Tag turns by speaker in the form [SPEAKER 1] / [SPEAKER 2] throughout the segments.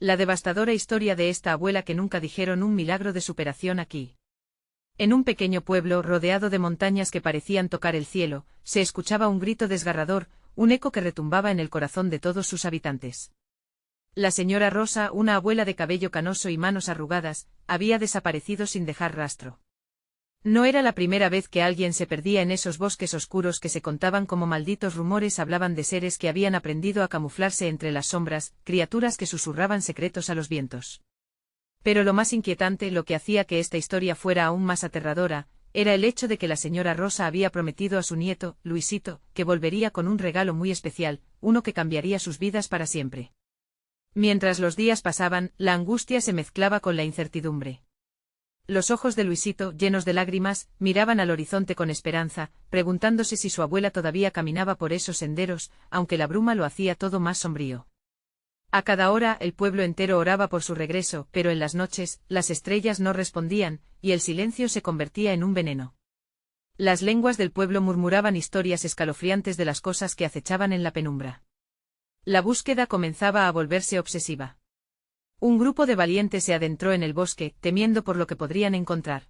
[SPEAKER 1] La devastadora historia de esta abuela que nunca dijeron un milagro de superación aquí. En un pequeño pueblo rodeado de montañas que parecían tocar el cielo, se escuchaba un grito desgarrador, un eco que retumbaba en el corazón de todos sus habitantes. La señora Rosa, una abuela de cabello canoso y manos arrugadas, había desaparecido sin dejar rastro. No era la primera vez que alguien se perdía en esos bosques oscuros que se contaban como malditos rumores hablaban de seres que habían aprendido a camuflarse entre las sombras, criaturas que susurraban secretos a los vientos. Pero lo más inquietante, lo que hacía que esta historia fuera aún más aterradora, era el hecho de que la señora Rosa había prometido a su nieto, Luisito, que volvería con un regalo muy especial, uno que cambiaría sus vidas para siempre. Mientras los días pasaban, la angustia se mezclaba con la incertidumbre. Los ojos de Luisito, llenos de lágrimas, miraban al horizonte con esperanza, preguntándose si su abuela todavía caminaba por esos senderos, aunque la bruma lo hacía todo más sombrío. A cada hora el pueblo entero oraba por su regreso, pero en las noches, las estrellas no respondían, y el silencio se convertía en un veneno. Las lenguas del pueblo murmuraban historias escalofriantes de las cosas que acechaban en la penumbra. La búsqueda comenzaba a volverse obsesiva. Un grupo de valientes se adentró en el bosque, temiendo por lo que podrían encontrar.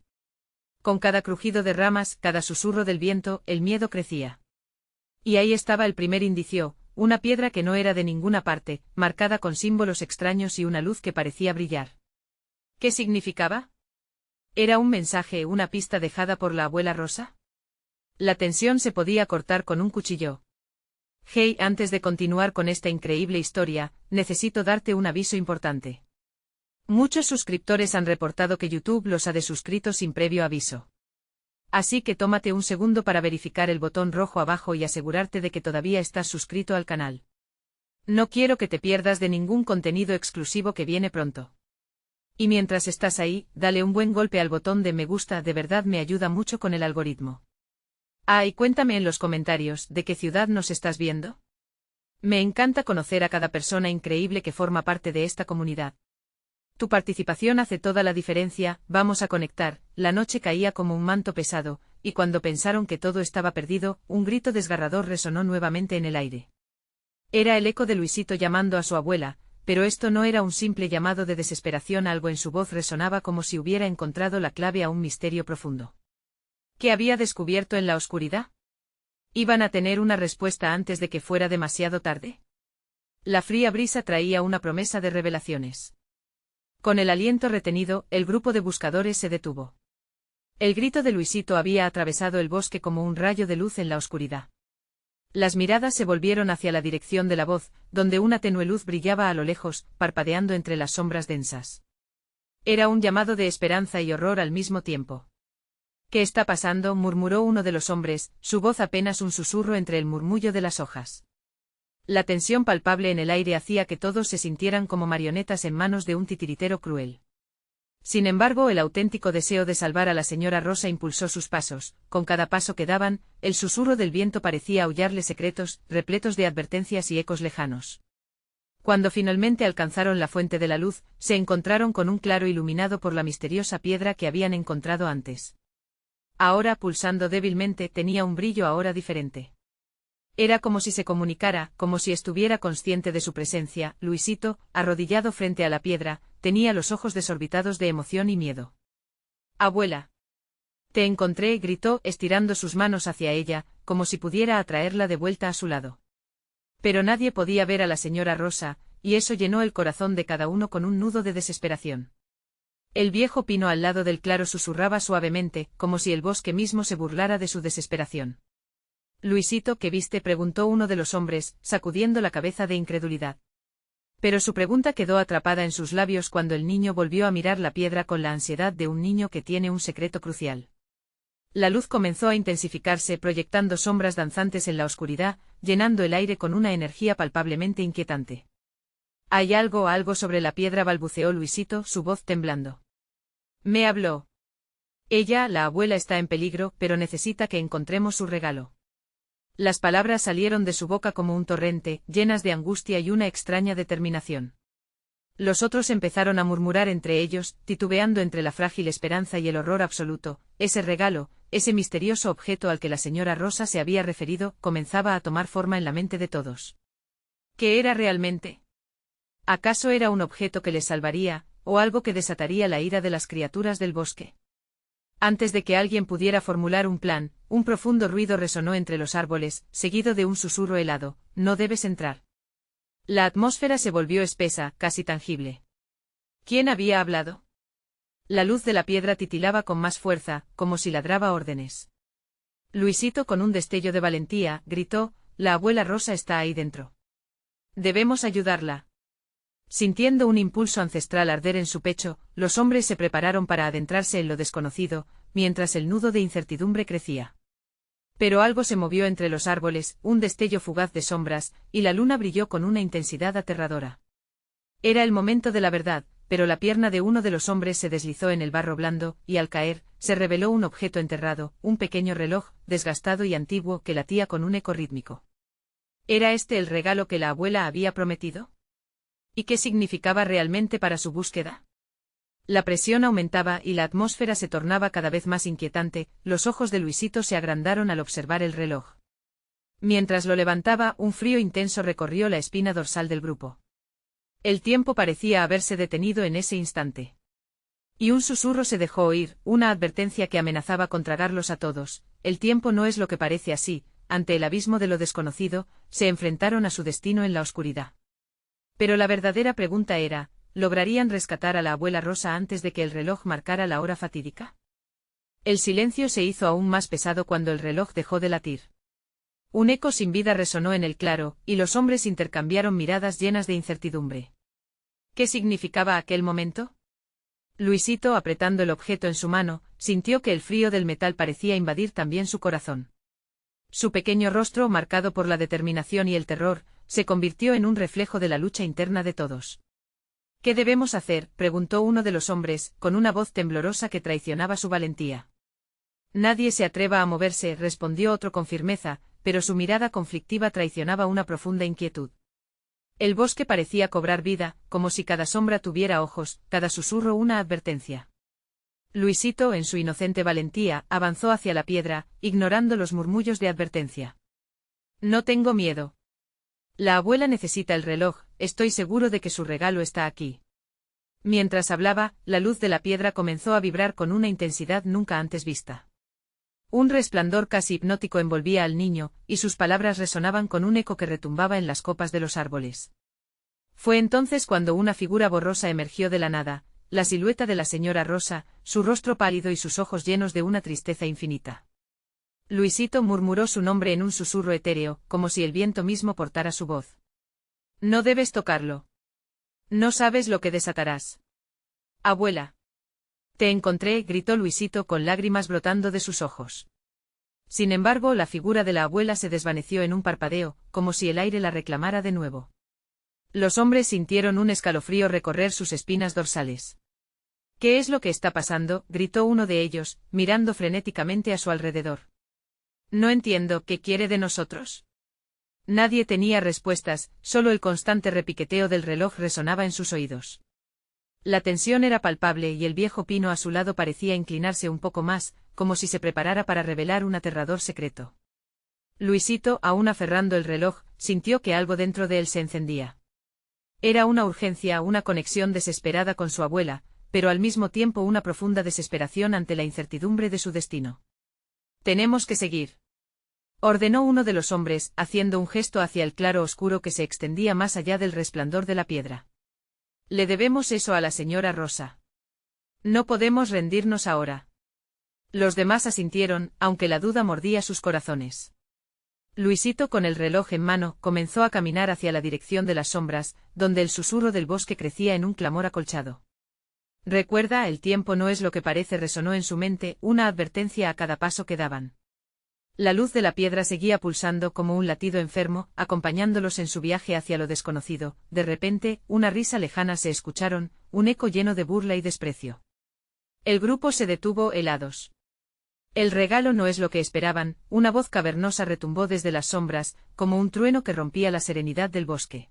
[SPEAKER 1] Con cada crujido de ramas, cada susurro del viento, el miedo crecía. Y ahí estaba el primer indicio, una piedra que no era de ninguna parte, marcada con símbolos extraños y una luz que parecía brillar. ¿Qué significaba? ¿Era un mensaje, una pista dejada por la abuela Rosa? La tensión se podía cortar con un cuchillo. Hey, antes de continuar con esta increíble historia, necesito darte un aviso importante. Muchos suscriptores han reportado que YouTube los ha desuscrito sin previo aviso. Así que tómate un segundo para verificar el botón rojo abajo y asegurarte de que todavía estás suscrito al canal. No quiero que te pierdas de ningún contenido exclusivo que viene pronto. Y mientras estás ahí, dale un buen golpe al botón de me gusta, de verdad me ayuda mucho con el algoritmo. Ah, y cuéntame en los comentarios, ¿de qué ciudad nos estás viendo? Me encanta conocer a cada persona increíble que forma parte de esta comunidad. Tu participación hace toda la diferencia. Vamos a conectar. La noche caía como un manto pesado, y cuando pensaron que todo estaba perdido, un grito desgarrador resonó nuevamente en el aire. Era el eco de Luisito llamando a su abuela, pero esto no era un simple llamado de desesperación, algo en su voz resonaba como si hubiera encontrado la clave a un misterio profundo. ¿Qué había descubierto en la oscuridad? ¿Iban a tener una respuesta antes de que fuera demasiado tarde? La fría brisa traía una promesa de revelaciones. Con el aliento retenido, el grupo de buscadores se detuvo. El grito de Luisito había atravesado el bosque como un rayo de luz en la oscuridad. Las miradas se volvieron hacia la dirección de la voz, donde una tenue luz brillaba a lo lejos, parpadeando entre las sombras densas. Era un llamado de esperanza y horror al mismo tiempo. ¿Qué está pasando?, murmuró uno de los hombres, su voz apenas un susurro entre el murmullo de las hojas. La tensión palpable en el aire hacía que todos se sintieran como marionetas en manos de un titiritero cruel. Sin embargo, el auténtico deseo de salvar a la señora Rosa impulsó sus pasos. Con cada paso que daban, el susurro del viento parecía aullarle secretos, repletos de advertencias y ecos lejanos. Cuando finalmente alcanzaron la fuente de la luz, se encontraron con un claro iluminado por la misteriosa piedra que habían encontrado antes. Ahora, pulsando débilmente, tenía un brillo ahora diferente. Era como si se comunicara, como si estuviera consciente de su presencia. Luisito, arrodillado frente a la piedra, tenía los ojos desorbitados de emoción y miedo. «Abuela. Te encontré», gritó, estirando sus manos hacia ella, como si pudiera atraerla de vuelta a su lado. Pero nadie podía ver a la señora Rosa, y eso llenó el corazón de cada uno con un nudo de desesperación. El viejo pino al lado del claro susurraba suavemente, como si el bosque mismo se burlara de su desesperación. «Luisito, ¿qué viste?», preguntó uno de los hombres, sacudiendo la cabeza de incredulidad. Pero su pregunta quedó atrapada en sus labios cuando el niño volvió a mirar la piedra con la ansiedad de un niño que tiene un secreto crucial. La luz comenzó a intensificarse, proyectando sombras danzantes en la oscuridad, llenando el aire con una energía palpablemente inquietante. «Hay algo sobre la piedra», balbuceó Luisito, su voz temblando. «Me habló. Ella, la abuela, está en peligro, pero necesita que encontremos su regalo». Las palabras salieron de su boca como un torrente, llenas de angustia y una extraña determinación. Los otros empezaron a murmurar entre ellos, titubeando entre la frágil esperanza y el horror absoluto. Ese regalo, ese misterioso objeto al que la señora Rosa se había referido, comenzaba a tomar forma en la mente de todos. ¿Qué era realmente? ¿Acaso era un objeto que les salvaría, o algo que desataría la ira de las criaturas del bosque? Antes de que alguien pudiera formular un plan, un profundo ruido resonó entre los árboles, seguido de un susurro helado: «No debes entrar». La atmósfera se volvió espesa, casi tangible. ¿Quién había hablado? La luz de la piedra titilaba con más fuerza, como si ladraba órdenes. Luisito, con un destello de valentía, gritó: «La abuela Rosa está ahí dentro. Debemos ayudarla». Sintiendo un impulso ancestral arder en su pecho, los hombres se prepararon para adentrarse en lo desconocido, mientras el nudo de incertidumbre crecía. Pero algo se movió entre los árboles, un destello fugaz de sombras, y la luna brilló con una intensidad aterradora. Era el momento de la verdad, pero la pierna de uno de los hombres se deslizó en el barro blando, y al caer, se reveló un objeto enterrado, un pequeño reloj, desgastado y antiguo, que latía con un eco rítmico. ¿Era este el regalo que la abuela había prometido? ¿Y qué significaba realmente para su búsqueda? La presión aumentaba y la atmósfera se tornaba cada vez más inquietante. Los ojos de Luisito se agrandaron al observar el reloj. Mientras lo levantaba, un frío intenso recorrió la espina dorsal del grupo. El tiempo parecía haberse detenido en ese instante. Y un susurro se dejó oír, una advertencia que amenazaba con tragarlos a todos: «El tiempo no es lo que parece». Así, ante el abismo de lo desconocido, se enfrentaron a su destino en la oscuridad. Pero la verdadera pregunta era: ¿lograrían rescatar a la abuela Rosa antes de que el reloj marcara la hora fatídica? El silencio se hizo aún más pesado cuando el reloj dejó de latir. Un eco sin vida resonó en el claro, y los hombres intercambiaron miradas llenas de incertidumbre. ¿Qué significaba aquel momento? Luisito, apretando el objeto en su mano, sintió que el frío del metal parecía invadir también su corazón. Su pequeño rostro, marcado por la determinación y el terror, se convirtió en un reflejo de la lucha interna de todos. «¿Qué debemos hacer?», preguntó uno de los hombres, con una voz temblorosa que traicionaba su valentía. «Nadie se atreva a moverse», respondió otro con firmeza, pero su mirada conflictiva traicionaba una profunda inquietud. El bosque parecía cobrar vida, como si cada sombra tuviera ojos, cada susurro una advertencia. Luisito, en su inocente valentía, avanzó hacia la piedra, ignorando los murmullos de advertencia. «No tengo miedo. La abuela necesita el reloj, estoy seguro de que su regalo está aquí». Mientras hablaba, la luz de la piedra comenzó a vibrar con una intensidad nunca antes vista. Un resplandor casi hipnótico envolvía al niño, y sus palabras resonaban con un eco que retumbaba en las copas de los árboles. Fue entonces cuando una figura borrosa emergió de la nada, la silueta de la señora Rosa, su rostro pálido y sus ojos llenos de una tristeza infinita. Luisito murmuró su nombre en un susurro etéreo, como si el viento mismo portara su voz. «No debes tocarlo. No sabes lo que desatarás». «Abuela». «Te encontré», gritó Luisito con lágrimas brotando de sus ojos. Sin embargo, la figura de la abuela se desvaneció en un parpadeo, como si el aire la reclamara de nuevo. Los hombres sintieron un escalofrío recorrer sus espinas dorsales. «¿Qué es lo que está pasando?», gritó uno de ellos, mirando frenéticamente a su alrededor. «No entiendo, ¿qué quiere de nosotros?». Nadie tenía respuestas, solo el constante repiqueteo del reloj resonaba en sus oídos. La tensión era palpable y el viejo pino a su lado parecía inclinarse un poco más, como si se preparara para revelar un aterrador secreto. Luisito, aún aferrando el reloj, sintió que algo dentro de él se encendía. Era una urgencia, una conexión desesperada con su abuela, pero al mismo tiempo una profunda desesperación ante la incertidumbre de su destino. «Tenemos que seguir», ordenó uno de los hombres, haciendo un gesto hacia el claro oscuro que se extendía más allá del resplandor de la piedra. «Le debemos eso a la señora Rosa. No podemos rendirnos ahora». Los demás asintieron, aunque la duda mordía sus corazones. Luisito, con el reloj en mano, comenzó a caminar hacia la dirección de las sombras, donde el susurro del bosque crecía en un clamor acolchado. «Recuerda, el tiempo no es lo que parece», resonó en su mente, una advertencia a cada paso que daban. La luz de la piedra seguía pulsando como un latido enfermo, acompañándolos en su viaje hacia lo desconocido. De repente, una risa lejana se escucharon, un eco lleno de burla y desprecio. El grupo se detuvo helados. «El regalo no es lo que esperaban», una voz cavernosa retumbó desde las sombras, como un trueno que rompía la serenidad del bosque.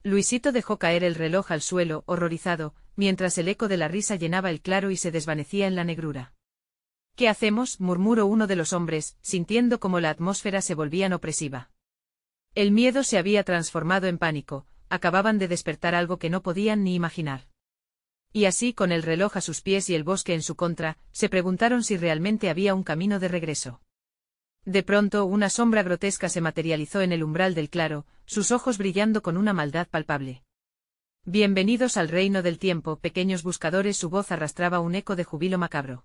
[SPEAKER 1] Luisito dejó caer el reloj al suelo, horrorizado, mientras el eco de la risa llenaba el claro y se desvanecía en la negrura. «¿Qué hacemos?», murmuró uno de los hombres, sintiendo como la atmósfera se volvía opresiva. El miedo se había transformado en pánico, acababan de despertar algo que no podían ni imaginar. Y así, con el reloj a sus pies y el bosque en su contra, se preguntaron si realmente había un camino de regreso. De pronto, una sombra grotesca se materializó en el umbral del claro, sus ojos brillando con una maldad palpable. Bienvenidos al reino del tiempo, pequeños buscadores. Su voz arrastraba un eco de júbilo macabro.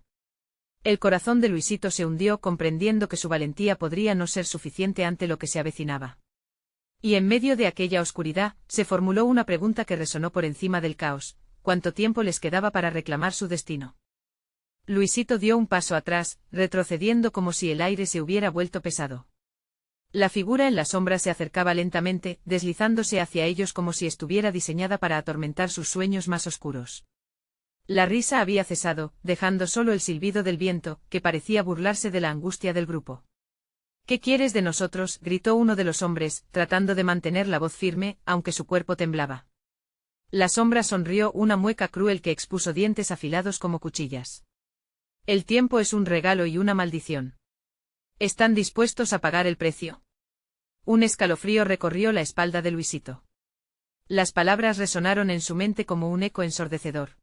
[SPEAKER 1] El corazón de Luisito se hundió comprendiendo que su valentía podría no ser suficiente ante lo que se avecinaba. Y en medio de aquella oscuridad, se formuló una pregunta que resonó por encima del caos: ¿cuánto tiempo les quedaba para reclamar su destino? Luisito dio un paso atrás, retrocediendo como si el aire se hubiera vuelto pesado. La figura en la sombra se acercaba lentamente, deslizándose hacia ellos como si estuviera diseñada para atormentar sus sueños más oscuros. La risa había cesado, dejando solo el silbido del viento, que parecía burlarse de la angustia del grupo. ¿Qué quieres de nosotros?, gritó uno de los hombres, tratando de mantener la voz firme, aunque su cuerpo temblaba. La sombra sonrió, una mueca cruel que expuso dientes afilados como cuchillas. El tiempo es un regalo y una maldición. ¿Están dispuestos a pagar el precio? Un escalofrío recorrió la espalda de Luisito. Las palabras resonaron en su mente como un eco ensordecedor.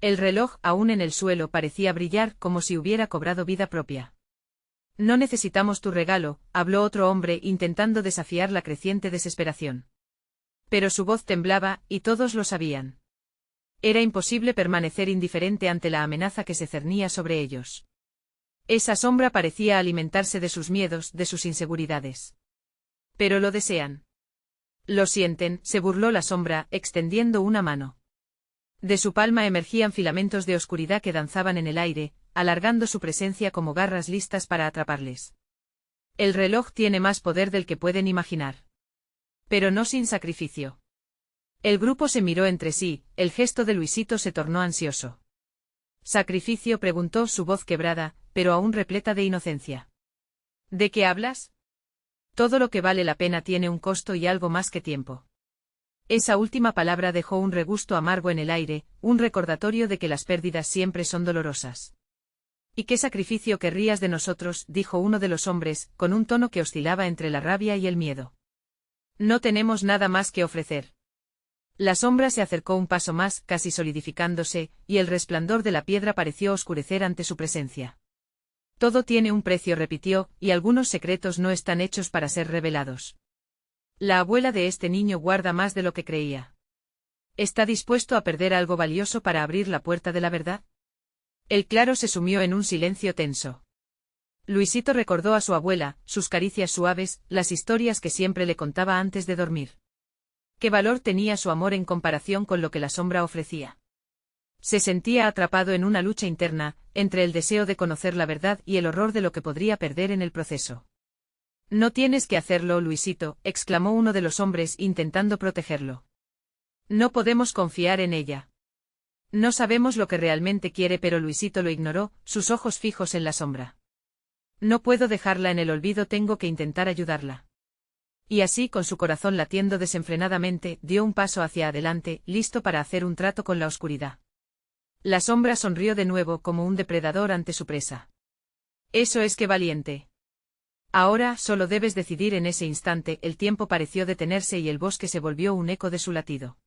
[SPEAKER 1] El reloj, aún en el suelo, parecía brillar como si hubiera cobrado vida propia. No necesitamos tu regalo, habló otro hombre intentando desafiar la creciente desesperación. Pero su voz temblaba, y todos lo sabían. Era imposible permanecer indiferente ante la amenaza que se cernía sobre ellos. Esa sombra parecía alimentarse de sus miedos, de sus inseguridades. Pero lo desean. Lo sienten, se burló la sombra, extendiendo una mano. De su palma emergían filamentos de oscuridad que danzaban en el aire, alargando su presencia como garras listas para atraparles. El reloj tiene más poder del que pueden imaginar. Pero no sin sacrificio. El grupo se miró entre sí, el gesto de Luisito se tornó ansioso. ¿Sacrificio?, preguntó, su voz quebrada, pero aún repleta de inocencia. ¿De qué hablas? Todo lo que vale la pena tiene un costo y algo más que tiempo. Esa última palabra dejó un regusto amargo en el aire, un recordatorio de que las pérdidas siempre son dolorosas. ¿Y qué sacrificio querrías de nosotros?, dijo uno de los hombres, con un tono que oscilaba entre la rabia y el miedo. No tenemos nada más que ofrecer. La sombra se acercó un paso más, casi solidificándose, y el resplandor de la piedra pareció oscurecer ante su presencia. Todo tiene un precio, repitió, y algunos secretos no están hechos para ser revelados. La abuela de este niño guarda más de lo que creía. ¿Está dispuesto a perder algo valioso para abrir la puerta de la verdad? El claro se sumió en un silencio tenso. Luisito recordó a su abuela, sus caricias suaves, las historias que siempre le contaba antes de dormir. ¿Qué valor tenía su amor en comparación con lo que la sombra ofrecía? Se sentía atrapado en una lucha interna, entre el deseo de conocer la verdad y el horror de lo que podría perder en el proceso. No tienes que hacerlo, Luisito, exclamó uno de los hombres intentando protegerlo. No podemos confiar en ella. No sabemos lo que realmente quiere, pero Luisito lo ignoró, sus ojos fijos en la sombra. No puedo dejarla en el olvido, tengo que intentar ayudarla. Y así, con su corazón latiendo desenfrenadamente, dio un paso hacia adelante, listo para hacer un trato con la oscuridad. La sombra sonrió de nuevo como un depredador ante su presa. Eso es que valiente. Ahora solo debes decidir en ese instante. El tiempo pareció detenerse y el bosque se volvió un eco de su latido.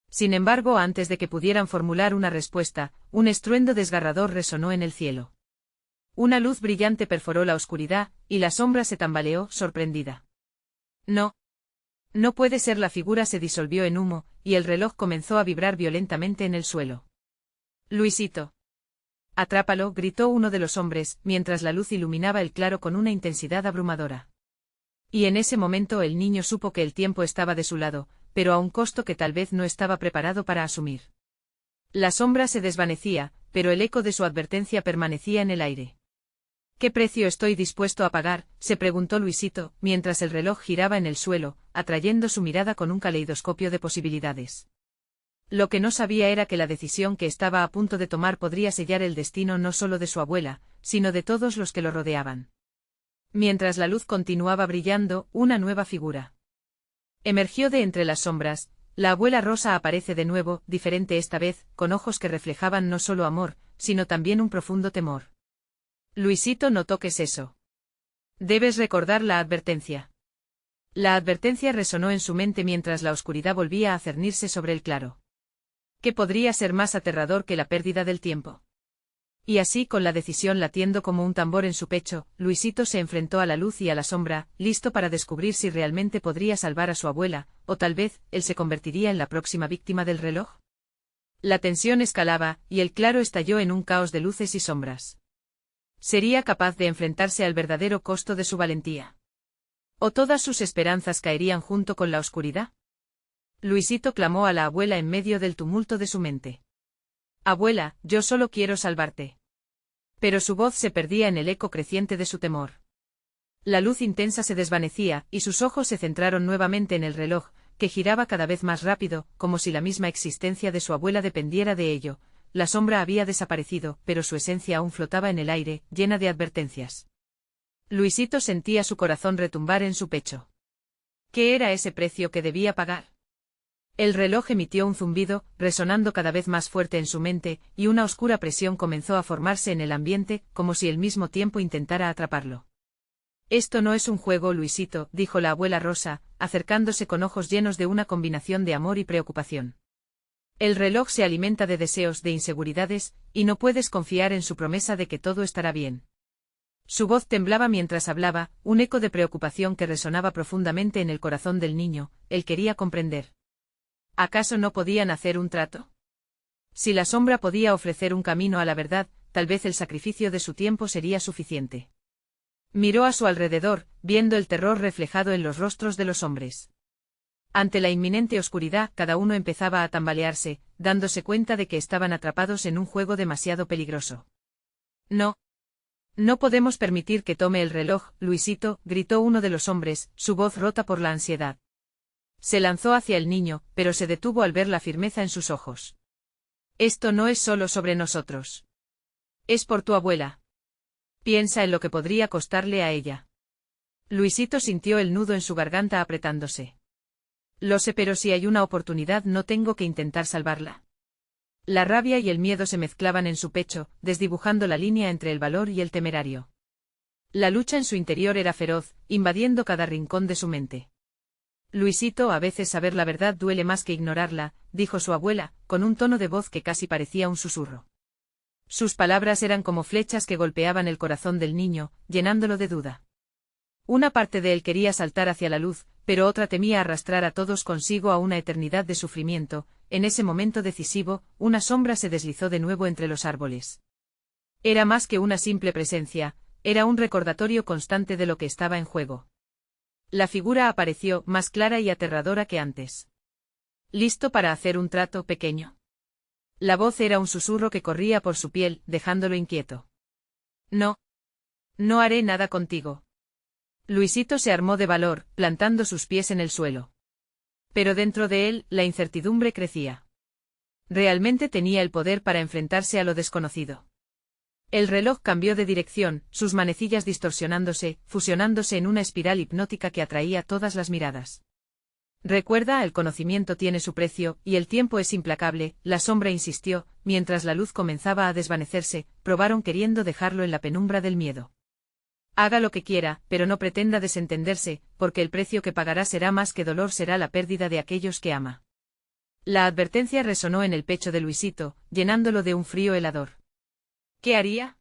[SPEAKER 1] Sin embargo, antes de que pudieran formular una respuesta, un estruendo desgarrador resonó en el cielo. Una luz brillante perforó la oscuridad, y la sombra se tambaleó, sorprendida. No. No puede ser. La figura se disolvió en humo, y el reloj comenzó a vibrar violentamente en el suelo. Luisito. Atrápalo, gritó uno de los hombres, mientras la luz iluminaba el claro con una intensidad abrumadora. Y en ese momento el niño supo que el tiempo estaba de su lado, pero a un costo que tal vez no estaba preparado para asumir. La sombra se desvanecía, pero el eco de su advertencia permanecía en el aire. ¿Qué precio estoy dispuesto a pagar?, se preguntó Luisito, mientras el reloj giraba en el suelo, atrayendo su mirada con un caleidoscopio de posibilidades. Lo que no sabía era que la decisión que estaba a punto de tomar podría sellar el destino no solo de su abuela, sino de todos los que lo rodeaban. Mientras la luz continuaba brillando, una nueva figura emergió de entre las sombras. La abuela Rosa aparece de nuevo, diferente esta vez, con ojos que reflejaban no solo amor, sino también un profundo temor. Luisito, no toques eso. Debes recordar la advertencia. La advertencia resonó en su mente mientras la oscuridad volvía a cernirse sobre el claro. ¿Qué podría ser más aterrador que la pérdida del tiempo? Y así, con la decisión latiendo como un tambor en su pecho, Luisito se enfrentó a la luz y a la sombra, listo para descubrir si realmente podría salvar a su abuela, o tal vez, él se convertiría en la próxima víctima del reloj. La tensión escalaba, y el claro estalló en un caos de luces y sombras. ¿Sería capaz de enfrentarse al verdadero costo de su valentía? ¿O todas sus esperanzas caerían junto con la oscuridad? Luisito clamó a la abuela en medio del tumulto de su mente. «Abuela, yo solo quiero salvarte». Pero su voz se perdía en el eco creciente de su temor. La luz intensa se desvanecía, y sus ojos se centraron nuevamente en el reloj, que giraba cada vez más rápido, como si la misma existencia de su abuela dependiera de ello. La sombra había desaparecido, pero su esencia aún flotaba en el aire, llena de advertencias. Luisito sentía su corazón retumbar en su pecho. ¿Qué era ese precio que debía pagar? El reloj emitió un zumbido, resonando cada vez más fuerte en su mente, y una oscura presión comenzó a formarse en el ambiente, como si el mismo tiempo intentara atraparlo. «Esto no es un juego, Luisito», dijo la abuela Rosa, acercándose con ojos llenos de una combinación de amor y preocupación. «El reloj se alimenta de deseos, de inseguridades, y no puedes confiar en su promesa de que todo estará bien». Su voz temblaba mientras hablaba, un eco de preocupación que resonaba profundamente en el corazón del niño. Él quería comprender. ¿Acaso no podían hacer un trato? Si la sombra podía ofrecer un camino a la verdad, tal vez el sacrificio de su tiempo sería suficiente. Miró a su alrededor, viendo el terror reflejado en los rostros de los hombres. Ante la inminente oscuridad, cada uno empezaba a tambalearse, dándose cuenta de que estaban atrapados en un juego demasiado peligroso. «No. No podemos permitir que tome el reloj, Luisito», gritó uno de los hombres, su voz rota por la ansiedad. Se lanzó hacia el niño, pero se detuvo al ver la firmeza en sus ojos. «Esto no es solo sobre nosotros. Es por tu abuela. Piensa en lo que podría costarle a ella». Luisito sintió el nudo en su garganta apretándose. «Lo sé, pero si hay una oportunidad no tengo que intentar salvarla». La rabia y el miedo se mezclaban en su pecho, desdibujando la línea entre el valor y el temerario. La lucha en su interior era feroz, invadiendo cada rincón de su mente. «Luisito, a veces saber la verdad duele más que ignorarla», dijo su abuela, con un tono de voz que casi parecía un susurro. Sus palabras eran como flechas que golpeaban el corazón del niño, llenándolo de duda. Una parte de él quería saltar hacia la luz, pero otra temía arrastrar a todos consigo a una eternidad de sufrimiento. En ese momento decisivo, una sombra se deslizó de nuevo entre los árboles. Era más que una simple presencia, era un recordatorio constante de lo que estaba en juego. La figura apareció, más clara y aterradora que antes. «¿Listo para hacer un trato, pequeño?». La voz era un susurro que corría por su piel, dejándolo inquieto. «No. No haré nada contigo». Luisito se armó de valor, plantando sus pies en el suelo. Pero dentro de él, la incertidumbre crecía. Realmente tenía el poder para enfrentarse a lo desconocido. El reloj cambió de dirección, sus manecillas distorsionándose, fusionándose en una espiral hipnótica que atraía todas las miradas. «Recuerda, el conocimiento tiene su precio, y el tiempo es implacable», la sombra insistió, mientras la luz comenzaba a desvanecerse. Probaron queriendo dejarlo en la penumbra del miedo. «Haga lo que quiera, pero no pretenda desentenderse, porque el precio que pagará será más que dolor, será la pérdida de aquellos que ama». La advertencia resonó en el pecho de Luisito, llenándolo de un frío helador. ¿Qué haría?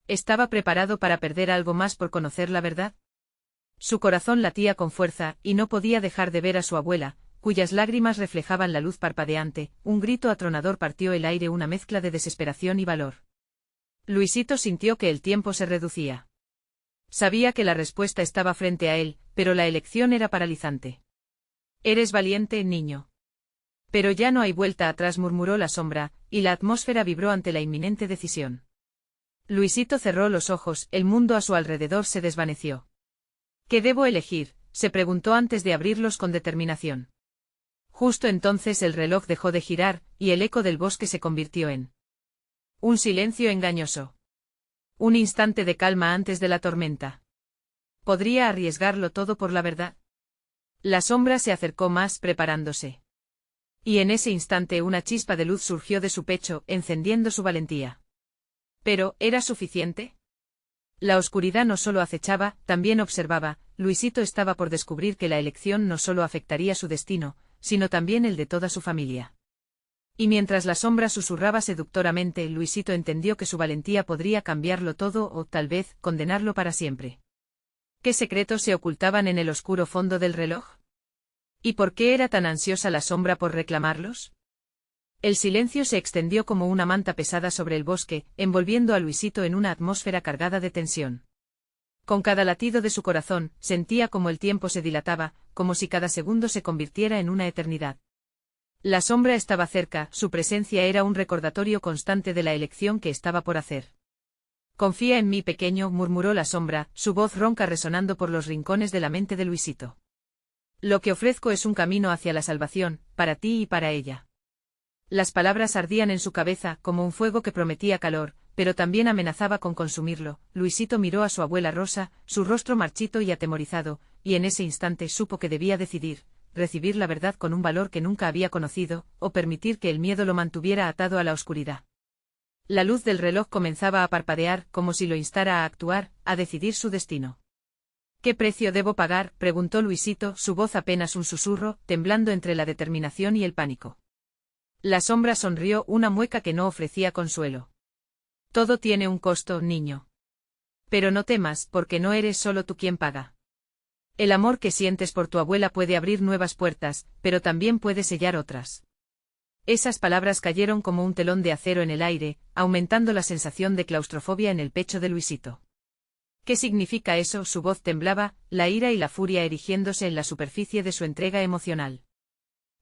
[SPEAKER 1] ¿Estaba preparado para perder algo más por conocer la verdad? Su corazón latía con fuerza, y no podía dejar de ver a su abuela, cuyas lágrimas reflejaban la luz parpadeante. Un grito atronador partió el aire, una mezcla de desesperación y valor. Luisito sintió que el tiempo se reducía. Sabía que la respuesta estaba frente a él, pero la elección era paralizante. «Eres valiente, niño». «Pero ya no hay vuelta atrás», murmuró la sombra, y la atmósfera vibró ante la inminente decisión. Luisito cerró los ojos, el mundo a su alrededor se desvaneció. «¿Qué debo elegir?», se preguntó antes de abrirlos con determinación. Justo entonces el reloj dejó de girar, y el eco del bosque se convirtió en un silencio engañoso. Un instante de calma antes de la tormenta. ¿Podría arriesgarlo todo por la verdad? La sombra se acercó más, preparándose. Y en ese instante una chispa de luz surgió de su pecho, encendiendo su valentía. ¿Pero era suficiente? La oscuridad no solo acechaba, también observaba. Luisito estaba por descubrir que la elección no solo afectaría su destino, sino también el de toda su familia. Y mientras la sombra susurraba seductoramente, Luisito entendió que su valentía podría cambiarlo todo o, tal vez, condenarlo para siempre. ¿Qué secretos se ocultaban en el oscuro fondo del reloj? ¿Y por qué era tan ansiosa la sombra por reclamarlos? El silencio se extendió como una manta pesada sobre el bosque, envolviendo a Luisito en una atmósfera cargada de tensión. Con cada latido de su corazón, sentía como el tiempo se dilataba, como si cada segundo se convirtiera en una eternidad. La sombra estaba cerca, su presencia era un recordatorio constante de la elección que estaba por hacer. Confía en mí, pequeño, murmuró la sombra, su voz ronca resonando por los rincones de la mente de Luisito. Lo que ofrezco es un camino hacia la salvación, para ti y para ella. Las palabras ardían en su cabeza como un fuego que prometía calor, pero también amenazaba con consumirlo. Luisito miró a su abuela Rosa, su rostro marchito y atemorizado, y en ese instante supo que debía decidir, recibir la verdad con un valor que nunca había conocido, o permitir que el miedo lo mantuviera atado a la oscuridad. La luz del reloj comenzaba a parpadear, como si lo instara a actuar, a decidir su destino. ¿Qué precio debo pagar?, preguntó Luisito, su voz apenas un susurro, temblando entre la determinación y el pánico. La sombra sonrió, una mueca que no ofrecía consuelo. Todo tiene un costo, niño. Pero no temas, porque no eres solo tú quien paga. El amor que sientes por tu abuela puede abrir nuevas puertas, pero también puede sellar otras. Esas palabras cayeron como un telón de acero en el aire, aumentando la sensación de claustrofobia en el pecho de Luisito. ¿Qué significa eso? Su voz temblaba, la ira y la furia erigiéndose en la superficie de su entrega emocional.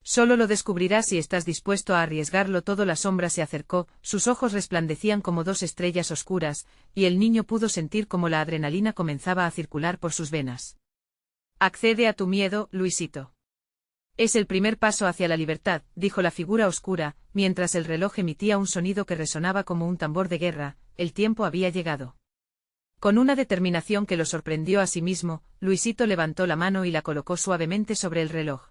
[SPEAKER 1] Solo lo descubrirás si estás dispuesto a arriesgarlo todo. La sombra se acercó, sus ojos resplandecían como dos estrellas oscuras, y el niño pudo sentir como la adrenalina comenzaba a circular por sus venas. Accede a tu miedo, Luisito. Es el primer paso hacia la libertad, dijo la figura oscura, mientras el reloj emitía un sonido que resonaba como un tambor de guerra. El tiempo había llegado. Con una determinación que lo sorprendió a sí mismo, Luisito levantó la mano y la colocó suavemente sobre el reloj.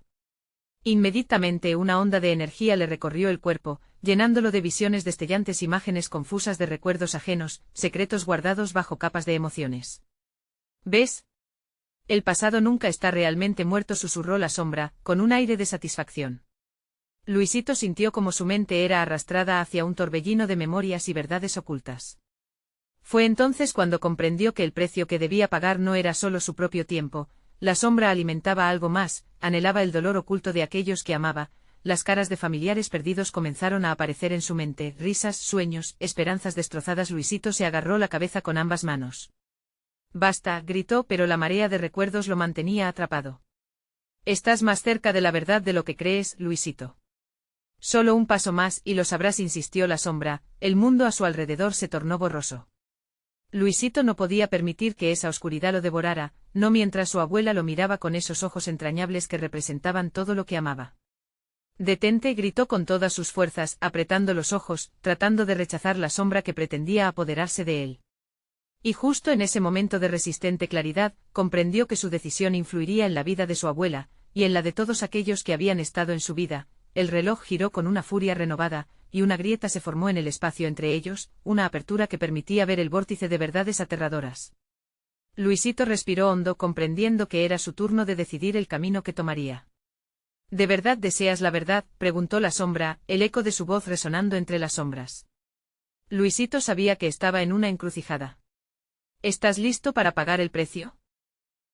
[SPEAKER 1] Inmediatamente una onda de energía le recorrió el cuerpo, llenándolo de visiones destellantes, imágenes confusas de recuerdos ajenos, secretos guardados bajo capas de emociones. ¿Ves? El pasado nunca está realmente muerto, susurró la sombra, con un aire de satisfacción. Luisito sintió como su mente era arrastrada hacia un torbellino de memorias y verdades ocultas. Fue entonces cuando comprendió que el precio que debía pagar no era solo su propio tiempo. La sombra alimentaba algo más, anhelaba el dolor oculto de aquellos que amaba. Las caras de familiares perdidos comenzaron a aparecer en su mente, risas, sueños, esperanzas destrozadas. Luisito se agarró la cabeza con ambas manos. Basta, gritó, pero la marea de recuerdos lo mantenía atrapado. Estás más cerca de la verdad de lo que crees, Luisito. Solo un paso más y lo sabrás, insistió la sombra. El mundo a su alrededor se tornó borroso. Luisito no podía permitir que esa oscuridad lo devorara, no mientras su abuela lo miraba con esos ojos entrañables que representaban todo lo que amaba. Detente, gritó con todas sus fuerzas, apretando los ojos, tratando de rechazar la sombra que pretendía apoderarse de él. Y justo en ese momento de resistente claridad, comprendió que su decisión influiría en la vida de su abuela, y en la de todos aquellos que habían estado en su vida. El reloj giró con una furia renovada, y una grieta se formó en el espacio entre ellos, una apertura que permitía ver el vórtice de verdades aterradoras. Luisito respiró hondo, comprendiendo que era su turno de decidir el camino que tomaría. ¿De verdad deseas la verdad?, preguntó la sombra, el eco de su voz resonando entre las sombras. Luisito sabía que estaba en una encrucijada. ¿Estás listo para pagar el precio?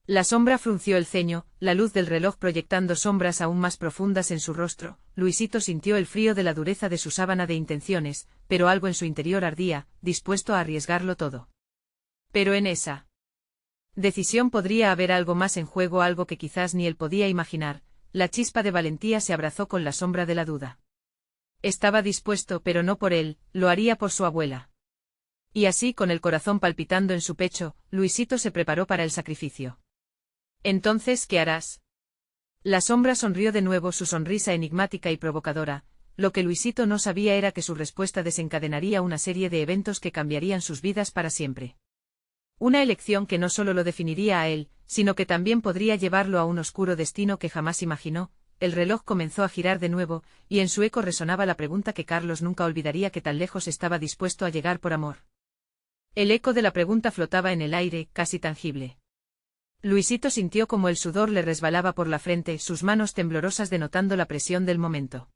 [SPEAKER 1] La sombra frunció el ceño, la luz del reloj proyectando sombras aún más profundas en su rostro. Luisito sintió el frío de la dureza de su sábana de intenciones, pero algo en su interior ardía, dispuesto a arriesgarlo todo. Pero en esa decisión podría haber algo más en juego, algo que quizás ni él podía imaginar. La chispa de valentía se abrazó con la sombra de la duda. Estaba dispuesto, pero no por él, lo haría por su abuela. Y así, con el corazón palpitando en su pecho, Luisito se preparó para el sacrificio. Entonces, ¿qué harás? La sombra sonrió de nuevo, su sonrisa enigmática y provocadora. Lo que Luisito no sabía era que su respuesta desencadenaría una serie de eventos que cambiarían sus vidas para siempre. Una elección que no solo lo definiría a él, sino que también podría llevarlo a un oscuro destino que jamás imaginó. El reloj comenzó a girar de nuevo, y en su eco resonaba la pregunta que Carlos nunca olvidaría: ¿qué tan lejos estaba dispuesto a llegar por amor? El eco de la pregunta flotaba en el aire, casi tangible. Luisito sintió como el sudor le resbalaba por la frente, sus manos temblorosas denotando la presión del momento.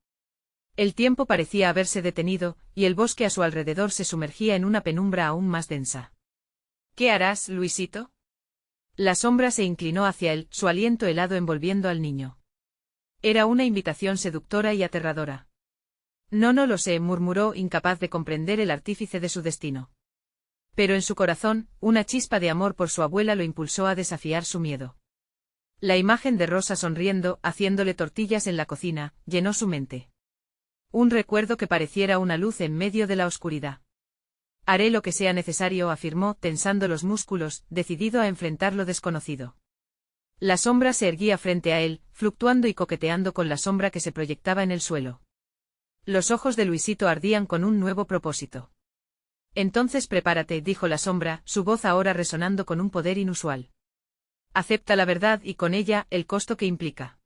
[SPEAKER 1] El tiempo parecía haberse detenido, y el bosque a su alrededor se sumergía en una penumbra aún más densa. ¿Qué harás, Luisito? La sombra se inclinó hacia él, su aliento helado envolviendo al niño. Era una invitación seductora y aterradora. No lo sé, murmuró, incapaz de comprender el artífice de su destino. Pero en su corazón, una chispa de amor por su abuela lo impulsó a desafiar su miedo. La imagen de Rosa sonriendo, haciéndole tortillas en la cocina, llenó su mente. Un recuerdo que pareciera una luz en medio de la oscuridad. Haré lo que sea necesario, afirmó, tensando los músculos, decidido a enfrentar lo desconocido. La sombra se erguía frente a él, fluctuando y coqueteando con la sombra que se proyectaba en el suelo. Los ojos de Luisito ardían con un nuevo propósito. Entonces prepárate, dijo la sombra, su voz ahora resonando con un poder inusual. Acepta la verdad y con ella, el costo que implica.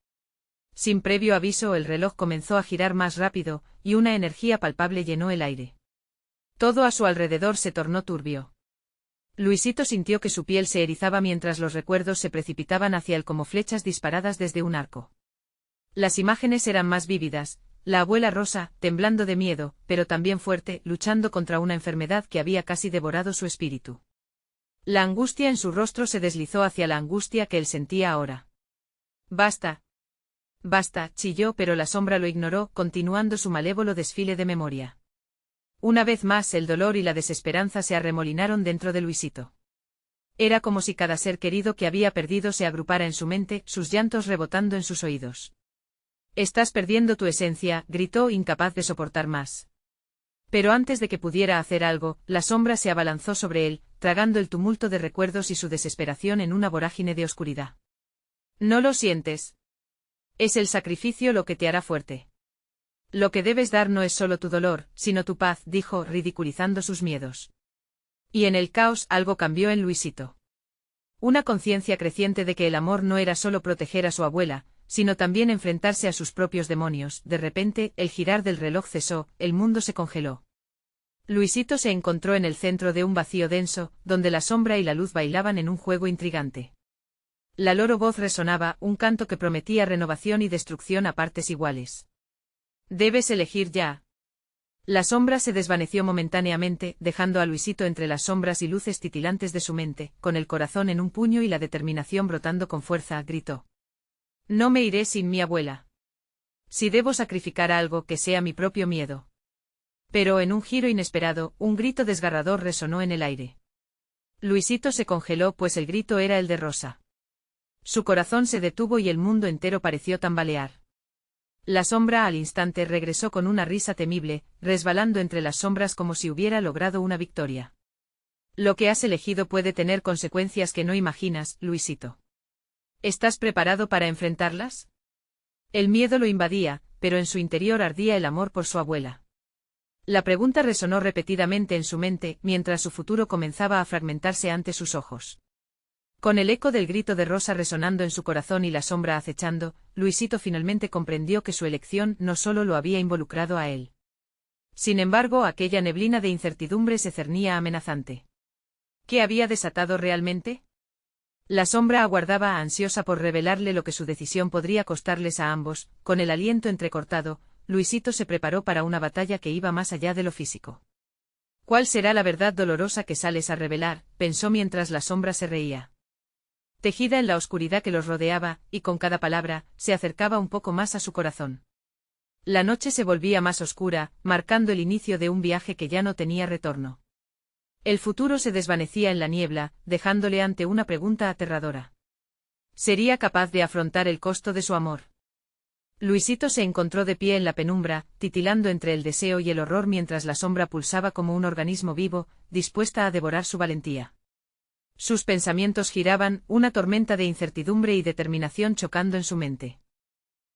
[SPEAKER 1] Sin previo aviso, el reloj comenzó a girar más rápido, y una energía palpable llenó el aire. Todo a su alrededor se tornó turbio. Luisito sintió que su piel se erizaba mientras los recuerdos se precipitaban hacia él como flechas disparadas desde un arco. Las imágenes eran más vívidas, la abuela Rosa, temblando de miedo, pero también fuerte, luchando contra una enfermedad que había casi devorado su espíritu. La angustia en su rostro se deslizó hacia la angustia que él sentía ahora. Basta. Basta, chilló, pero la sombra lo ignoró, continuando su malévolo desfile de memoria. Una vez más el dolor y la desesperanza se arremolinaron dentro de Luisito. Era como si cada ser querido que había perdido se agrupara en su mente, sus llantos rebotando en sus oídos. Estás perdiendo tu esencia, gritó, incapaz de soportar más. Pero antes de que pudiera hacer algo, la sombra se abalanzó sobre él, tragando el tumulto de recuerdos y su desesperación en una vorágine de oscuridad. ¿No lo sientes? Es el sacrificio lo que te hará fuerte. Lo que debes dar no es solo tu dolor, sino tu paz, dijo, ridiculizando sus miedos. Y en el caos algo cambió en Luisito. Una conciencia creciente de que el amor no era solo proteger a su abuela, sino también enfrentarse a sus propios demonios. De repente, el girar del reloj cesó, el mundo se congeló. Luisito se encontró en el centro de un vacío denso, donde la sombra y la luz bailaban en un juego intrigante. La loro voz resonaba, un canto que prometía renovación y destrucción a partes iguales. Debes elegir ya. La sombra se desvaneció momentáneamente, dejando a Luisito entre las sombras y luces titilantes de su mente, con el corazón en un puño y la determinación brotando con fuerza, gritó. No me iré sin mi abuela. Si debo sacrificar algo, que sea mi propio miedo. Pero en un giro inesperado, un grito desgarrador resonó en el aire. Luisito se congeló, pues el grito era el de Rosa. Su corazón se detuvo y el mundo entero pareció tambalear. La sombra al instante regresó con una risa temible, resbalando entre las sombras como si hubiera logrado una victoria. Lo que has elegido puede tener consecuencias que no imaginas, Luisito. ¿Estás preparado para enfrentarlas? El miedo lo invadía, pero en su interior ardía el amor por su abuela. La pregunta resonó repetidamente en su mente, mientras su futuro comenzaba a fragmentarse ante sus ojos. Con el eco del grito de Rosa resonando en su corazón y la sombra acechando, Luisito finalmente comprendió que su elección no solo lo había involucrado a él. Sin embargo, aquella neblina de incertidumbre se cernía amenazante. ¿Qué había desatado realmente? La sombra aguardaba ansiosa por revelarle lo que su decisión podría costarles a ambos. Con el aliento entrecortado, Luisito se preparó para una batalla que iba más allá de lo físico. ¿Cuál será la verdad dolorosa que sales a revelar?, pensó mientras la sombra se reía. Tejida en la oscuridad que los rodeaba, y con cada palabra, se acercaba un poco más a su corazón. La noche se volvía más oscura, marcando el inicio de un viaje que ya no tenía retorno. El futuro se desvanecía en la niebla, dejándole ante una pregunta aterradora. ¿Sería capaz de afrontar el costo de su amor? Luisito se encontró de pie en la penumbra, titilando entre el deseo y el horror mientras la sombra pulsaba como un organismo vivo, dispuesta a devorar su valentía. Sus pensamientos giraban, una tormenta de incertidumbre y determinación chocando en su mente.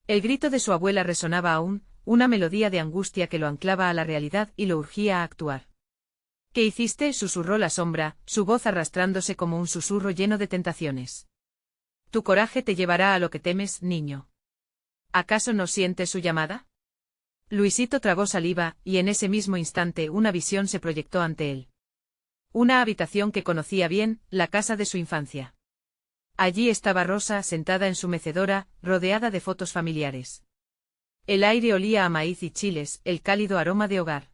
[SPEAKER 1] El grito de su abuela resonaba aún, una melodía de angustia que lo anclaba a la realidad y lo urgía a actuar. ¿Qué hiciste?, susurró la sombra, su voz arrastrándose como un susurro lleno de tentaciones. Tu coraje te llevará a lo que temes, niño. ¿Acaso no sientes su llamada? Luisito tragó saliva, y en ese mismo instante una visión se proyectó ante él. Una habitación que conocía bien, la casa de su infancia. Allí estaba Rosa sentada en su mecedora, rodeada de fotos familiares. El aire olía a maíz y chiles, el cálido aroma de hogar.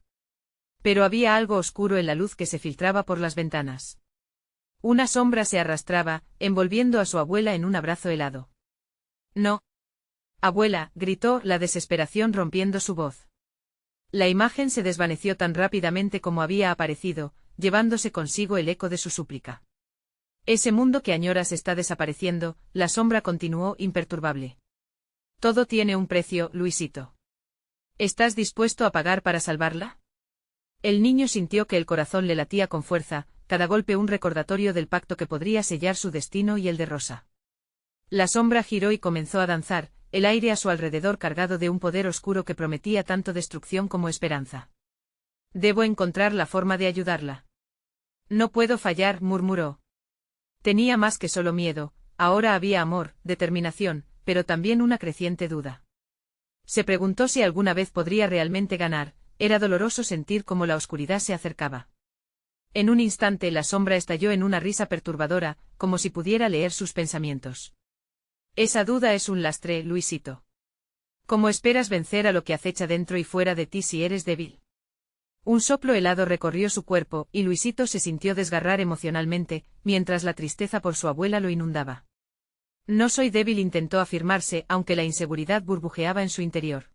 [SPEAKER 1] Pero había algo oscuro en la luz que se filtraba por las ventanas. Una sombra se arrastraba, envolviendo a su abuela en un abrazo helado. No. Abuela, gritó, la desesperación rompiendo su voz. La imagen se desvaneció tan rápidamente como había aparecido, llevándose consigo el eco de su súplica. Ese mundo que añoras está desapareciendo, la sombra continuó imperturbable. Todo tiene un precio, Luisito. ¿Estás dispuesto a pagar para salvarla? El niño sintió que el corazón le latía con fuerza, cada golpe un recordatorio del pacto que podría sellar su destino y el de Rosa. La sombra giró y comenzó a danzar, el aire a su alrededor cargado de un poder oscuro que prometía tanto destrucción como esperanza. Debo encontrar la forma de ayudarla. No puedo fallar, murmuró. Tenía más que solo miedo, ahora había amor, determinación, pero también una creciente duda. Se preguntó si alguna vez podría realmente ganar, era doloroso sentir cómo la oscuridad se acercaba. En un instante la sombra estalló en una risa perturbadora, como si pudiera leer sus pensamientos. Esa duda es un lastre, Luisito. ¿Cómo esperas vencer a lo que acecha dentro y fuera de ti si eres débil? Un soplo helado recorrió su cuerpo, y Luisito se sintió desgarrar emocionalmente, mientras la tristeza por su abuela lo inundaba. No soy débil, intentó afirmarse, aunque la inseguridad burbujeaba en su interior.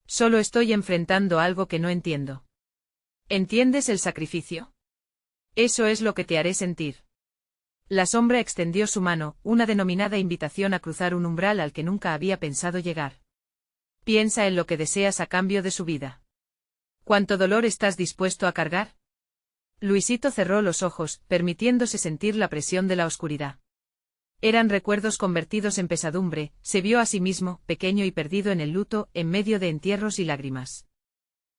[SPEAKER 1] Solo estoy enfrentando algo que no entiendo. ¿Entiendes el sacrificio? Eso es lo que te haré sentir. La sombra extendió su mano, una denominada invitación a cruzar un umbral al que nunca había pensado llegar. Piensa en lo que deseas a cambio de su vida. ¿Cuánto dolor estás dispuesto a cargar? Luisito cerró los ojos, permitiéndose sentir la presión de la oscuridad. Eran recuerdos convertidos en pesadumbre, se vio a sí mismo, pequeño y perdido en el luto, en medio de entierros y lágrimas.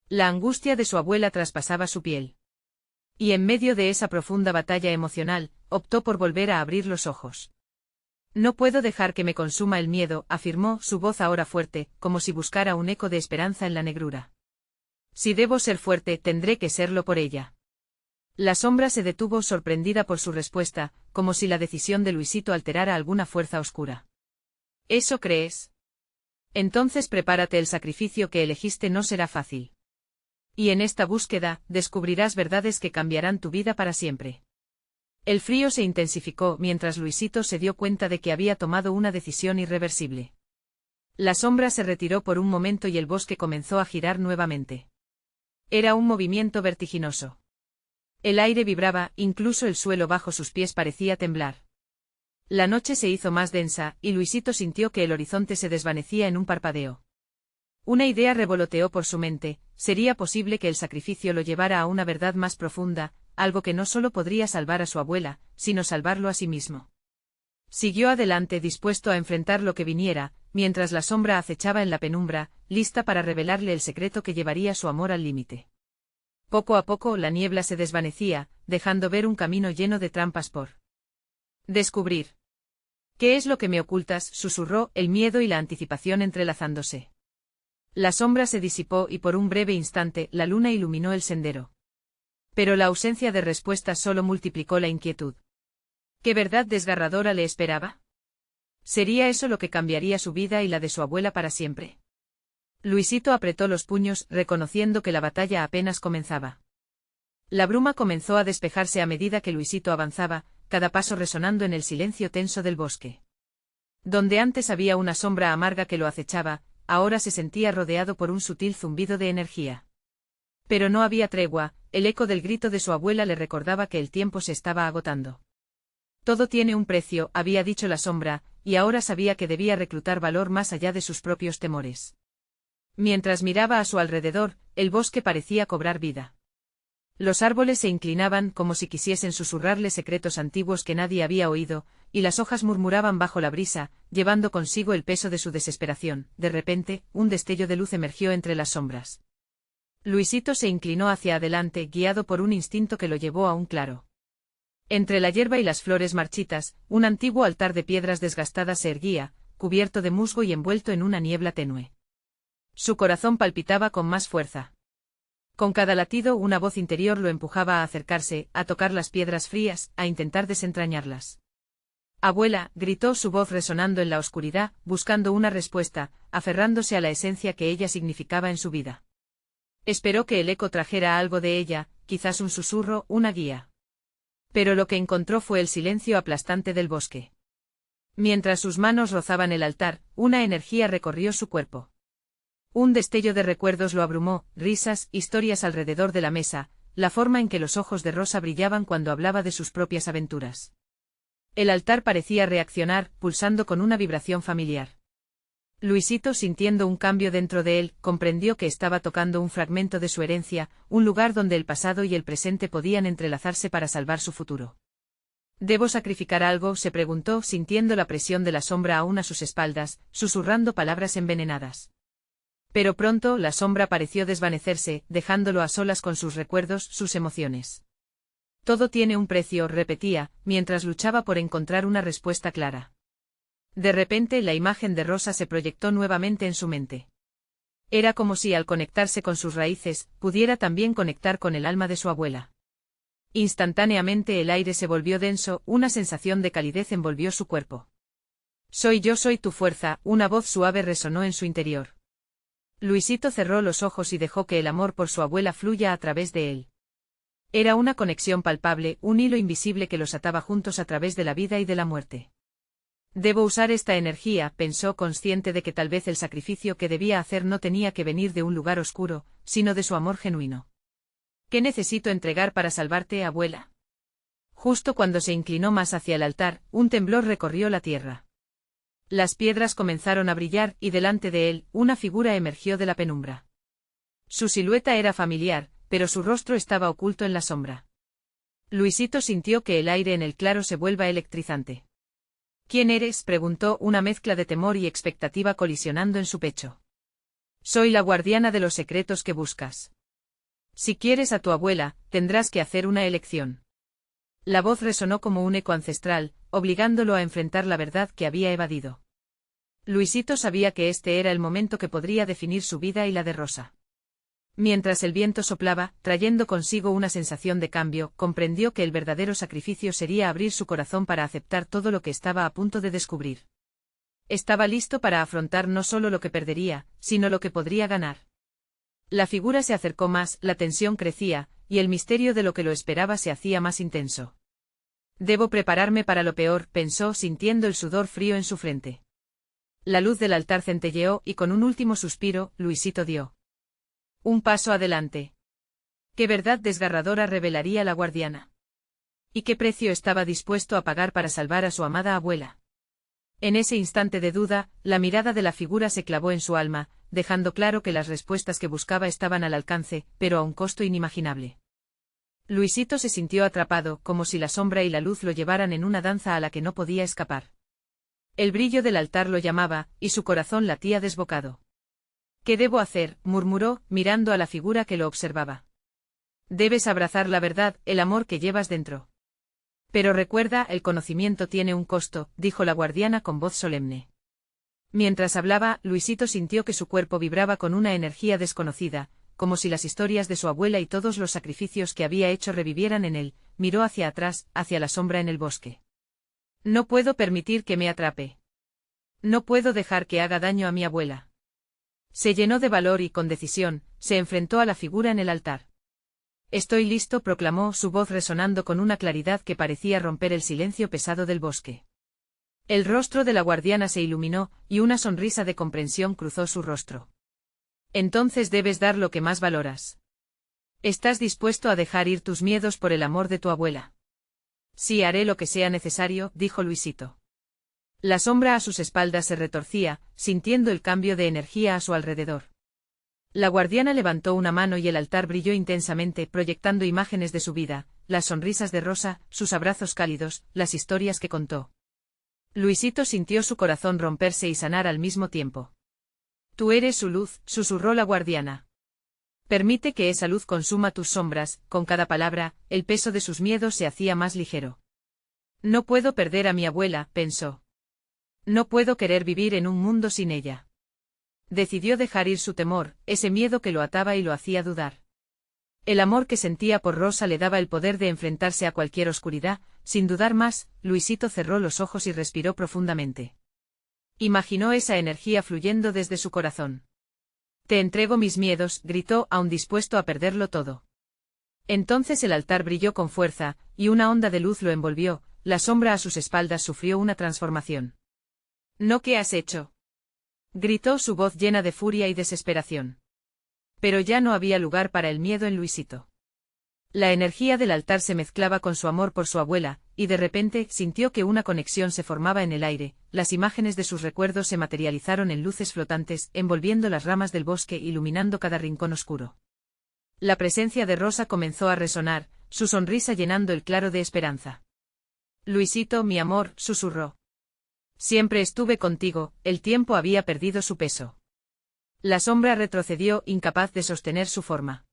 [SPEAKER 1] La angustia de su abuela traspasaba su piel. Y en medio de esa profunda batalla emocional, optó por volver a abrir los ojos. No puedo dejar que me consuma el miedo, afirmó, su voz ahora fuerte, como si buscara un eco de esperanza en la negrura. Si debo ser fuerte, tendré que serlo por ella. La sombra se detuvo sorprendida por su respuesta, como si la decisión de Luisito alterara alguna fuerza oscura. ¿Eso crees? Entonces prepárate, el sacrificio que elegiste no será fácil. Y en esta búsqueda, descubrirás verdades que cambiarán tu vida para siempre. El frío se intensificó mientras Luisito se dio cuenta de que había tomado una decisión irreversible. La sombra se retiró por un momento y el bosque comenzó a girar nuevamente. Era un movimiento vertiginoso. El aire vibraba, incluso el suelo bajo sus pies parecía temblar. La noche se hizo más densa, y Luisito sintió que el horizonte se desvanecía en un parpadeo. Una idea revoloteó por su mente: ¿sería posible que el sacrificio lo llevara a una verdad más profunda, algo que no solo podría salvar a su abuela, sino salvarlo a sí mismo? Siguió adelante dispuesto a enfrentar lo que viniera, mientras la sombra acechaba en la penumbra, lista para revelarle el secreto que llevaría su amor al límite. Poco a poco la niebla se desvanecía, dejando ver un camino lleno de trampas por descubrir. ¿Qué es lo que me ocultas?, susurró, el miedo y la anticipación entrelazándose. La sombra se disipó y por un breve instante la luna iluminó el sendero. Pero la ausencia de respuesta solo multiplicó la inquietud. ¿Qué verdad desgarradora le esperaba? ¿Sería eso lo que cambiaría su vida y la de su abuela para siempre? Luisito apretó los puños, reconociendo que la batalla apenas comenzaba. La bruma comenzó a despejarse a medida que Luisito avanzaba, cada paso resonando en el silencio tenso del bosque. Donde antes había una sombra amarga que lo acechaba, ahora se sentía rodeado por un sutil zumbido de energía. Pero no había tregua, el eco del grito de su abuela le recordaba que el tiempo se estaba agotando. Todo tiene un precio, había dicho la sombra, y ahora sabía que debía reclutar valor más allá de sus propios temores. Mientras miraba a su alrededor, el bosque parecía cobrar vida. Los árboles se inclinaban como si quisiesen susurrarle secretos antiguos que nadie había oído, y las hojas murmuraban bajo la brisa, llevando consigo el peso de su desesperación. De repente, un destello de luz emergió entre las sombras. Luisito se inclinó hacia adelante, guiado por un instinto que lo llevó a un claro. Entre la hierba y las flores marchitas, un antiguo altar de piedras desgastadas se erguía, cubierto de musgo y envuelto en una niebla tenue. Su corazón palpitaba con más fuerza. Con cada latido una voz interior lo empujaba a acercarse, a tocar las piedras frías, a intentar desentrañarlas. Abuela, gritó su voz resonando en la oscuridad, buscando una respuesta, aferrándose a la esencia que ella significaba en su vida. Esperó que el eco trajera algo de ella, quizás un susurro, una guía. Pero lo que encontró fue el silencio aplastante del bosque. Mientras sus manos rozaban el altar, una energía recorrió su cuerpo. Un destello de recuerdos lo abrumó, risas, historias alrededor de la mesa, la forma en que los ojos de Rosa brillaban cuando hablaba de sus propias aventuras. El altar parecía reaccionar, pulsando con una vibración familiar. Luisito, sintiendo un cambio dentro de él, comprendió que estaba tocando un fragmento de su herencia, un lugar donde el pasado y el presente podían entrelazarse para salvar su futuro. ¿Debo sacrificar algo?, se preguntó, sintiendo la presión de la sombra aún a sus espaldas, susurrando palabras envenenadas. Pero pronto la sombra pareció desvanecerse, dejándolo a solas con sus recuerdos, sus emociones. Todo tiene un precio, repetía, mientras luchaba por encontrar una respuesta clara. De repente la imagen de Rosa se proyectó nuevamente en su mente. Era como si al conectarse con sus raíces, pudiera también conectar con el alma de su abuela. Instantáneamente el aire se volvió denso, una sensación de calidez envolvió su cuerpo. Soy tu fuerza, una voz suave resonó en su interior. Luisito cerró los ojos y dejó que el amor por su abuela fluya a través de él. Era una conexión palpable, un hilo invisible que los ataba juntos a través de la vida y de la muerte. Debo usar esta energía, pensó, consciente de que tal vez el sacrificio que debía hacer no tenía que venir de un lugar oscuro, sino de su amor genuino. ¿Qué necesito entregar para salvarte, abuela? Justo cuando se inclinó más hacia el altar, un temblor recorrió la tierra. Las piedras comenzaron a brillar y delante de él, una figura emergió de la penumbra. Su silueta era familiar, pero su rostro estaba oculto en la sombra. Luisito sintió que el aire en el claro se vuelva electrizante. ¿Quién eres?, preguntó, una mezcla de temor y expectativa colisionando en su pecho. Soy la guardiana de los secretos que buscas. Si quieres a tu abuela, tendrás que hacer una elección. La voz resonó como un eco ancestral, obligándolo a enfrentar la verdad que había evadido. Luisito sabía que este era el momento que podría definir su vida y la de Rosa. Mientras el viento soplaba, trayendo consigo una sensación de cambio, comprendió que el verdadero sacrificio sería abrir su corazón para aceptar todo lo que estaba a punto de descubrir. Estaba listo para afrontar no solo lo que perdería, sino lo que podría ganar. La figura se acercó más, la tensión crecía, y el misterio de lo que lo esperaba se hacía más intenso. Debo prepararme para lo peor, pensó, sintiendo el sudor frío en su frente. La luz del altar centelleó y con un último suspiro, Luisito dio un paso adelante. ¿Qué verdad desgarradora revelaría la guardiana? ¿Y qué precio estaba dispuesto a pagar para salvar a su amada abuela? En ese instante de duda, la mirada de la figura se clavó en su alma, dejando claro que las respuestas que buscaba estaban al alcance, pero a un costo inimaginable. Luisito se sintió atrapado, como si la sombra y la luz lo llevaran en una danza a la que no podía escapar. El brillo del altar lo llamaba, y su corazón latía desbocado. ¿Qué debo hacer?, murmuró, mirando a la figura que lo observaba. Debes abrazar la verdad, el amor que llevas dentro. Pero recuerda, el conocimiento tiene un costo, dijo la guardiana con voz solemne. Mientras hablaba, Luisito sintió que su cuerpo vibraba con una energía desconocida, como si las historias de su abuela y todos los sacrificios que había hecho revivieran en él. Miró hacia atrás, hacia la sombra en el bosque. No puedo permitir que me atrape. No puedo dejar que haga daño a mi abuela. Se llenó de valor y con decisión, se enfrentó a la figura en el altar. Estoy listo, proclamó, su voz resonando con una claridad que parecía romper el silencio pesado del bosque. El rostro de la guardiana se iluminó, y una sonrisa de comprensión cruzó su rostro. Entonces debes dar lo que más valoras. ¿Estás dispuesto a dejar ir tus miedos por el amor de tu abuela? Sí, haré lo que sea necesario, dijo Luisito. La sombra a sus espaldas se retorcía, sintiendo el cambio de energía a su alrededor. La guardiana levantó una mano y el altar brilló intensamente, proyectando imágenes de su vida, las sonrisas de Rosa, sus abrazos cálidos, las historias que contó. Luisito sintió su corazón romperse y sanar al mismo tiempo. Tú eres su luz, susurró la guardiana. Permite que esa luz consuma tus sombras, con cada palabra, el peso de sus miedos se hacía más ligero. No puedo perder a mi abuela, pensó. No puedo querer vivir en un mundo sin ella. Decidió dejar ir su temor, ese miedo que lo ataba y lo hacía dudar. El amor que sentía por Rosa le daba el poder de enfrentarse a cualquier oscuridad. Sin dudar más, Luisito cerró los ojos y respiró profundamente. Imaginó esa energía fluyendo desde su corazón. Te entrego mis miedos, gritó, aún dispuesto a perderlo todo. Entonces el altar brilló con fuerza, y una onda de luz lo envolvió. La sombra a sus espaldas sufrió una transformación. ¿No qué has hecho? Gritó su voz llena de furia y desesperación. Pero ya no había lugar para el miedo en Luisito. La energía del altar se mezclaba con su amor por su abuela, y de repente sintió que una conexión se formaba en el aire. Las imágenes de sus recuerdos se materializaron en luces flotantes, envolviendo las ramas del bosque, iluminando cada rincón oscuro. La presencia de Rosa comenzó a resonar, su sonrisa llenando el claro de esperanza. Luisito, mi amor, susurró. Siempre estuve contigo. El tiempo había perdido su peso. La sombra retrocedió, incapaz de sostener su forma.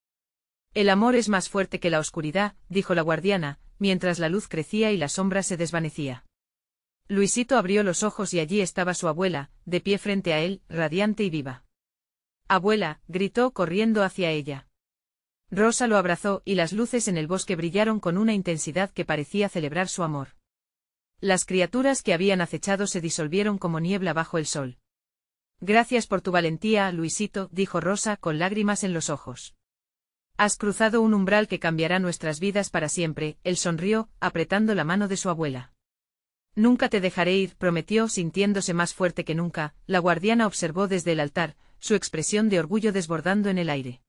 [SPEAKER 1] El amor es más fuerte que la oscuridad, dijo la guardiana, mientras la luz crecía y la sombra se desvanecía. Luisito abrió los ojos y allí estaba su abuela, de pie frente a él, radiante y viva. Abuela, gritó corriendo hacia ella. Rosa lo abrazó y las luces en el bosque brillaron con una intensidad que parecía celebrar su amor. Las criaturas que habían acechado se disolvieron como niebla bajo el sol. Gracias por tu valentía, Luisito, dijo Rosa con lágrimas en los ojos. Has cruzado un umbral que cambiará nuestras vidas para siempre. Él sonrió, apretando la mano de su abuela. Nunca te dejaré ir, prometió, sintiéndose más fuerte que nunca. La guardiana observó desde el altar, su expresión de orgullo desbordando en el aire.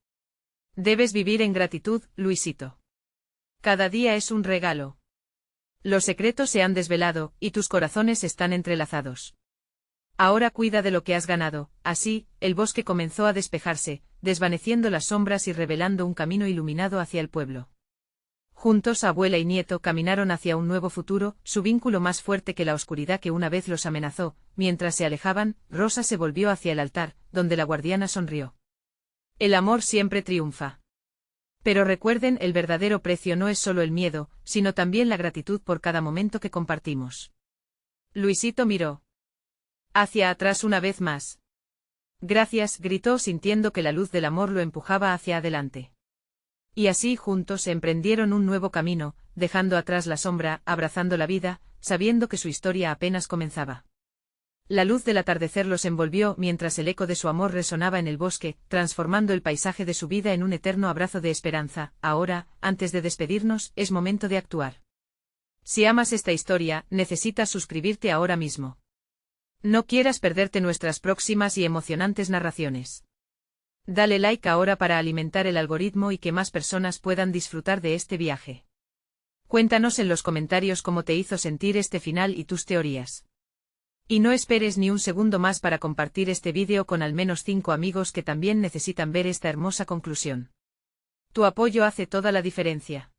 [SPEAKER 1] Debes vivir en gratitud, Luisito. Cada día es un regalo. Los secretos se han desvelado, y tus corazones están entrelazados. Ahora cuida de lo que has ganado. Así, el bosque comenzó a despejarse, desvaneciendo las sombras y revelando un camino iluminado hacia el pueblo. Juntos, abuela y nieto caminaron hacia un nuevo futuro, su vínculo más fuerte que la oscuridad que una vez los amenazó. Mientras se alejaban, Rosa se volvió hacia el altar, donde la guardiana sonrió. El amor siempre triunfa. Pero recuerden, el verdadero precio no es solo el miedo, sino también la gratitud por cada momento que compartimos. Luisito miró hacia atrás una vez más. Gracias, gritó sintiendo que la luz del amor lo empujaba hacia adelante. Y así juntos emprendieron un nuevo camino, dejando atrás la sombra, abrazando la vida, sabiendo que su historia apenas comenzaba. La luz del atardecer los envolvió mientras el eco de su amor resonaba en el bosque, transformando el paisaje de su vida en un eterno abrazo de esperanza. Ahora, antes de despedirnos, es momento de actuar. Si amas esta historia, necesitas suscribirte ahora mismo. No quieras perderte nuestras próximas y emocionantes narraciones. Dale like ahora para alimentar el algoritmo y que más personas puedan disfrutar de este viaje. Cuéntanos en los comentarios cómo te hizo sentir este final y tus teorías. Y no esperes ni un segundo más para compartir este vídeo con al menos 5 amigos que también necesitan ver esta hermosa conclusión. Tu apoyo hace toda la diferencia.